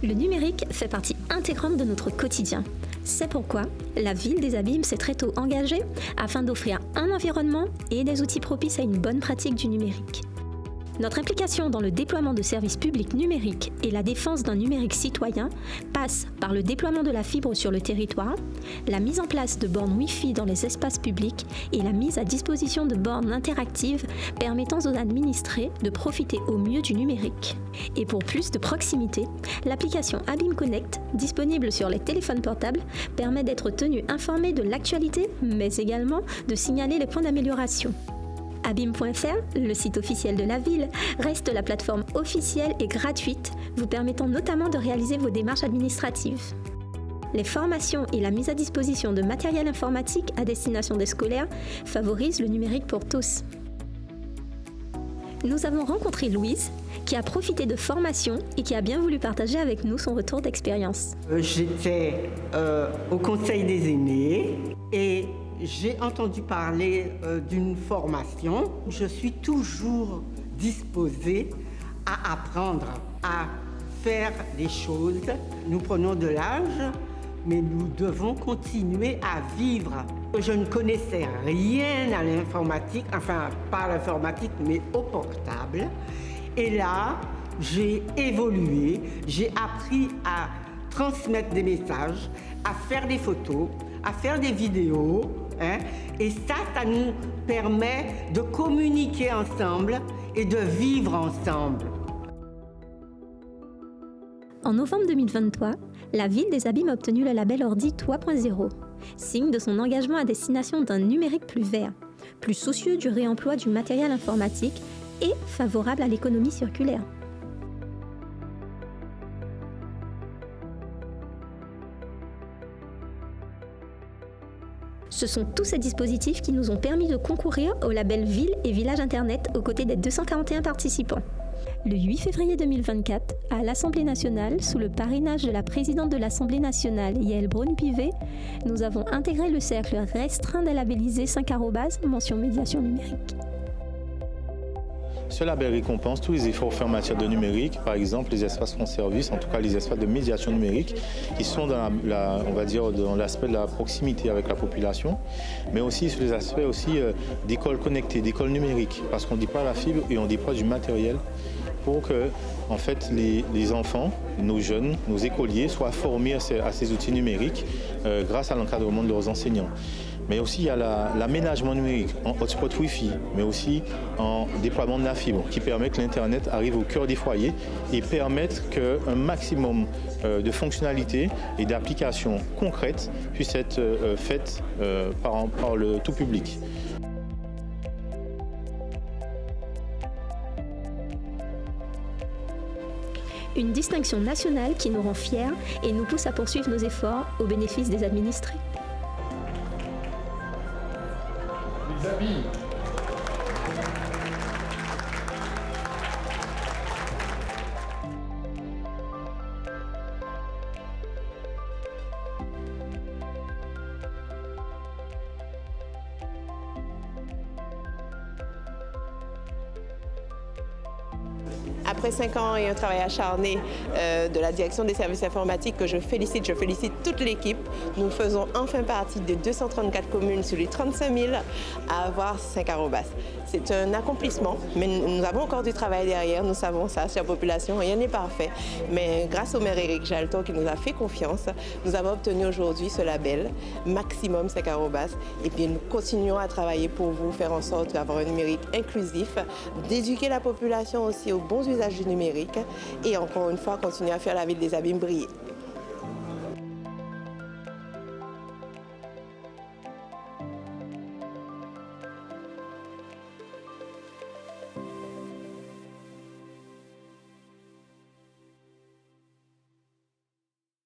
Le numérique fait partie intégrante de notre quotidien. C'est pourquoi la ville des Abîmes s'est très tôt engagée afin d'offrir un environnement et des outils propices à une bonne pratique du numérique. Notre implication dans le déploiement de services publics numériques et la défense d'un numérique citoyen passe par le déploiement de la fibre sur le territoire, la mise en place de bornes Wi-Fi dans les espaces publics et la mise à disposition de bornes interactives permettant aux administrés de profiter au mieux du numérique. Et pour plus de proximité, l'application Abîmes Connect, disponible sur les téléphones portables, permet d'être tenu informé de l'actualité, mais également de signaler les points d'amélioration. Abîmes.fr, le site officiel de la ville, reste la plateforme officielle et gratuite, vous permettant notamment de réaliser vos démarches administratives. Les formations et la mise à disposition de matériel informatique à destination des scolaires favorisent le numérique pour tous. Nous avons rencontré Louise, qui a profité de formations et qui a bien voulu partager avec nous son retour d'expérience. J'étais au Conseil des aînés et j'ai entendu parler d'une formation. Je suis toujours disposée à apprendre, à faire des choses. Nous prenons de l'âge, mais nous devons continuer à vivre. Je ne connaissais rien à l'informatique, enfin pas à l'informatique, mais au portable. Et là, j'ai évolué, j'ai appris à transmettre des messages, à faire des photos, à faire des vidéos. Et ça nous permet de communiquer ensemble et de vivre ensemble. En novembre 2023, la ville des Abîmes a obtenu le label Ordi 3.0, signe de son engagement à destination d'un numérique plus vert, plus soucieux du réemploi du matériel informatique et favorable à l'économie circulaire. Ce sont tous ces dispositifs qui nous ont permis de concourir au label Ville et Village Internet aux côtés des 241 participants. Le 8 février 2024, à l'Assemblée nationale, sous le parrainage de la présidente de l'Assemblée nationale, Yael Braun-Pivet, nous avons intégré le cercle restreint des labellisés 5@ mention médiation numérique. Ce label récompense tous les efforts faits en matière de numérique, par exemple les espaces France Service, en tout cas les espaces de médiation numérique, qui sont dans on va dire dans l'aspect de la proximité avec la population, mais aussi sur les aspects aussi d'écoles connectées, d'écoles numériques, parce qu'on déploie la fibre et on déploie du matériel pour que en fait, les enfants, nos jeunes, nos écoliers soient formés à ces outils numériques grâce à l'encadrement de leurs enseignants. Mais aussi, il y a l'aménagement numérique en hotspot Wi-Fi, mais aussi en déploiement de la fibre, qui permet que l'Internet arrive au cœur des foyers et permette qu'un maximum de fonctionnalités et d'applications concrètes puissent être faites par le tout public. Une distinction nationale qui nous rend fiers et nous pousse à poursuivre nos efforts au bénéfice des administrés. Les Abîmes. Après 5 ans et un travail acharné de la direction des services informatiques que je félicite toute l'équipe, nous faisons enfin partie des 234 communes sur les 35 000 à avoir 5@. C'est un accomplissement, mais nous avons encore du travail derrière, nous savons ça, chère population, rien n'est parfait. Mais grâce au maire Éric Jalton qui nous a fait confiance, nous avons obtenu aujourd'hui ce label maximum 5@. Et puis nous continuons à travailler pour vous, faire en sorte d'avoir un numérique inclusif, d'éduquer la population aussi aux bons usages du numérique et encore une fois continuer à faire la ville des Abîmes briller.